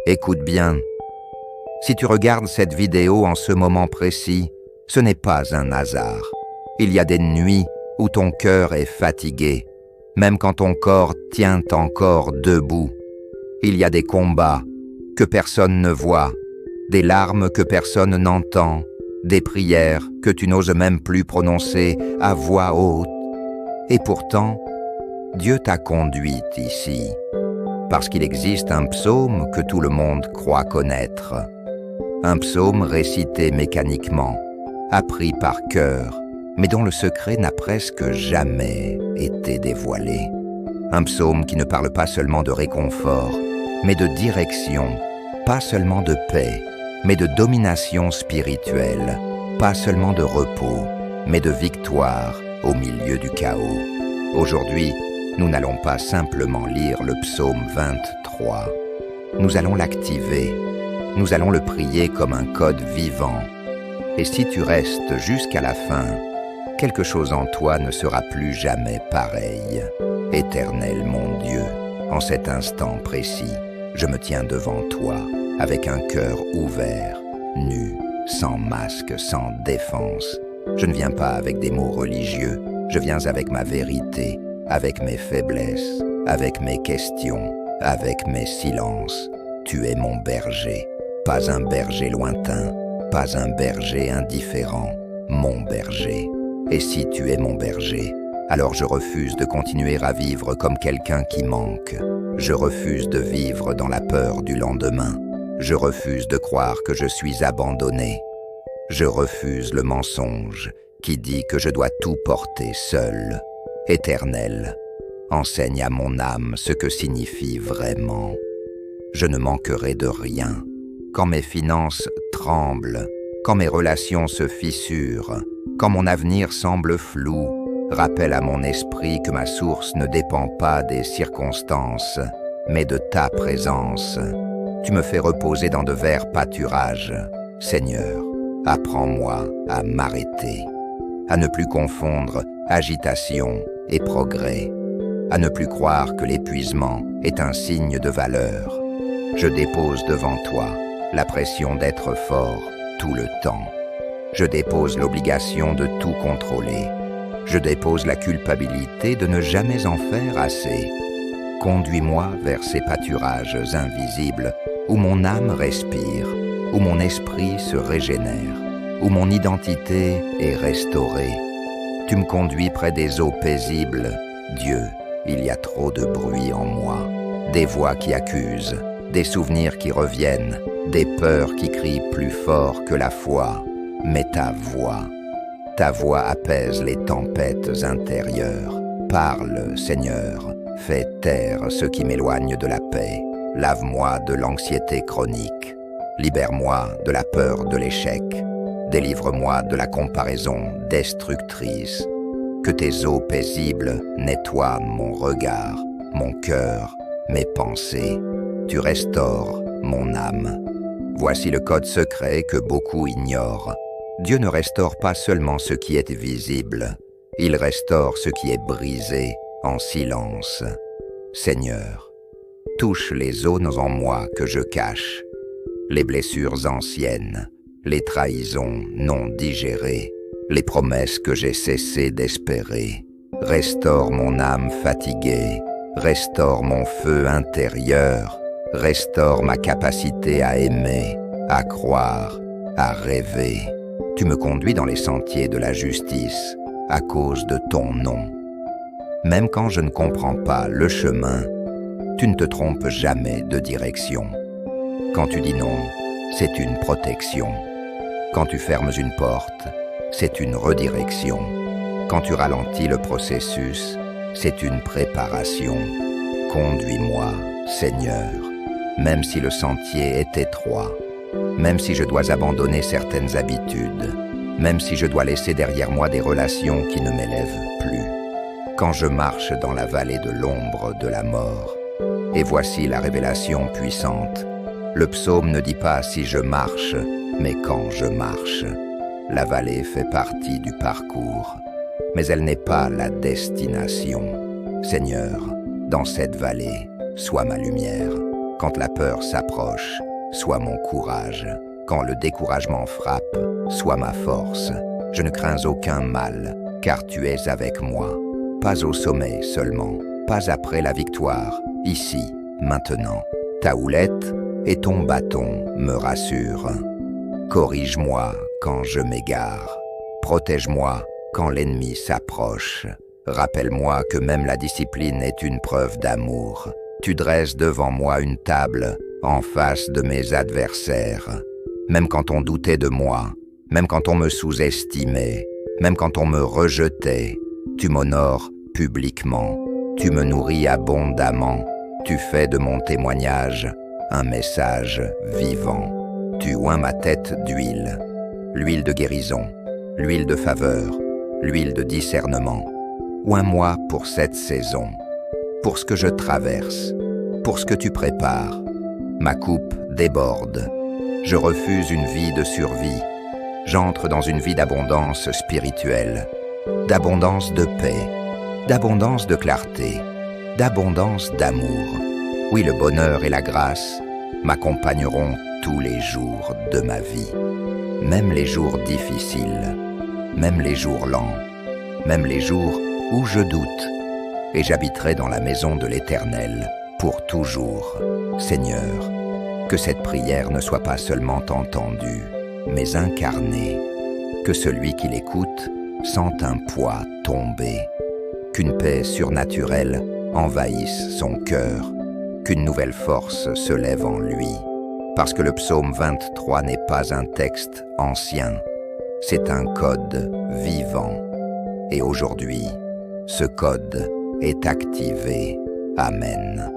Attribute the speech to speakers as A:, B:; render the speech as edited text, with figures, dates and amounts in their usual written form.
A: Écoute bien. Si tu regardes cette vidéo en ce moment précis, ce n'est pas un hasard. Il y a des nuits où ton cœur est fatigué, même quand ton corps tient encore debout. Il y a des combats que personne ne voit, des larmes que personne n'entend, des prières que tu n'oses même plus prononcer à voix haute. Et pourtant, Dieu t'a conduite ici, parce qu'il existe un psaume que tout le monde croit connaître. Un psaume récité mécaniquement, appris par cœur, mais dont le secret n'a presque jamais été dévoilé. Un psaume qui ne parle pas seulement de réconfort, mais de direction, pas seulement de paix, mais de domination spirituelle, pas seulement de repos, mais de victoire au milieu du chaos. Aujourd'hui, nous n'allons pas simplement lire le psaume 23. Nous allons l'activer. Nous allons le prier comme un code vivant. Et si tu restes jusqu'à la fin, quelque chose en toi ne sera plus jamais pareil. Éternel mon Dieu, en cet instant précis, je me tiens devant toi, avec un cœur ouvert, nu, sans masque, sans défense. Je ne viens pas avec des mots religieux, je viens avec ma vérité, avec mes faiblesses, avec mes questions, avec mes silences. Tu es mon berger, pas un berger lointain, pas un berger indifférent, mon berger. Et si tu es mon berger, alors je refuse de continuer à vivre comme quelqu'un qui manque. Je refuse de vivre dans la peur du lendemain. Je refuse de croire que je suis abandonné. Je refuse le mensonge qui dit que je dois tout porter seul. Éternel, enseigne à mon âme ce que signifie vraiment. Je ne manquerai de rien. Quand mes finances tremblent, quand mes relations se fissurent, quand mon avenir semble flou, rappelle à mon esprit que ma source ne dépend pas des circonstances, mais de ta présence. Tu me fais reposer dans de verts pâturages. Seigneur, apprends-moi à m'arrêter, à ne plus confondre agitation et progrès, à ne plus croire que l'épuisement est un signe de valeur. Je dépose devant toi la pression d'être fort tout le temps. Je dépose l'obligation de tout contrôler. Je dépose la culpabilité de ne jamais en faire assez. Conduis-moi vers ces pâturages invisibles où mon âme respire, où mon esprit se régénère, où mon identité est restaurée. Tu me conduis près des eaux paisibles. Dieu, il y a trop de bruit en moi, des voix qui accusent, des souvenirs qui reviennent, des peurs qui crient plus fort que la foi. Mais ta voix apaise les tempêtes intérieures. Parle, Seigneur, fais taire ce qui m'éloigne de la paix. Lave-moi de l'anxiété chronique. Libère-moi de la peur de l'échec. Délivre-moi de la comparaison destructrice. Que tes eaux paisibles nettoient mon regard, mon cœur, mes pensées. Tu restaures mon âme. Voici le code secret que beaucoup ignorent. Dieu ne restaure pas seulement ce qui est visible, il restaure ce qui est brisé en silence. Seigneur, touche les zones en moi que je cache, les blessures anciennes, les trahisons non digérées, les promesses que j'ai cessé d'espérer. Restaure mon âme fatiguée, restaure mon feu intérieur, restaure ma capacité à aimer, à croire, à rêver. Tu me conduis dans les sentiers de la justice à cause de ton nom. Même quand je ne comprends pas le chemin, tu ne te trompes jamais de direction. Quand tu dis non, c'est une protection. Quand tu fermes une porte, c'est une redirection. Quand tu ralentis le processus, c'est une préparation. Conduis-moi, Seigneur, même si le sentier est étroit, même si je dois abandonner certaines habitudes, même si je dois laisser derrière moi des relations qui ne m'élèvent plus. Quand je marche dans la vallée de l'ombre de la mort, et voici la révélation puissante, le psaume ne dit pas si je marche, mais quand je marche. La vallée fait partie du parcours, mais elle n'est pas la destination. Seigneur, dans cette vallée, sois ma lumière. Quand la peur s'approche, sois mon courage. Quand le découragement frappe, sois ma force. Je ne crains aucun mal, car tu es avec moi. Pas au sommet seulement, pas après la victoire, ici, maintenant. Ta houlette et ton bâton me rassurent. Corrige-moi quand je m'égare. Protège-moi quand l'ennemi s'approche. Rappelle-moi que même la discipline est une preuve d'amour. Tu dresses devant moi une table en face de mes adversaires. Même quand on doutait de moi, même quand on me sous-estimait, même quand on me rejetait, tu m'honores publiquement. Tu me nourris abondamment. Tu fais de mon témoignage un message vivant. Tu oins ma tête d'huile, l'huile de guérison, l'huile de faveur, l'huile de discernement. Oins-moi pour cette saison, pour ce que je traverse, pour ce que tu prépares. Ma coupe déborde. Je refuse une vie de survie. J'entre dans une vie d'abondance spirituelle, d'abondance de paix, d'abondance de clarté, d'abondance d'amour. Oui, le bonheur et la grâce m'accompagneront tous les jours de ma vie, même les jours difficiles, même les jours lents, même les jours où je doute, et j'habiterai dans la maison de l'Éternel pour toujours. Seigneur, que cette prière ne soit pas seulement entendue, mais incarnée, que celui qui l'écoute sente un poids tomber, qu'une paix surnaturelle envahisse son cœur, qu'une nouvelle force se lève en lui. Parce que le psaume 23 n'est pas un texte ancien, c'est un code vivant. Et aujourd'hui, ce code est activé. Amen.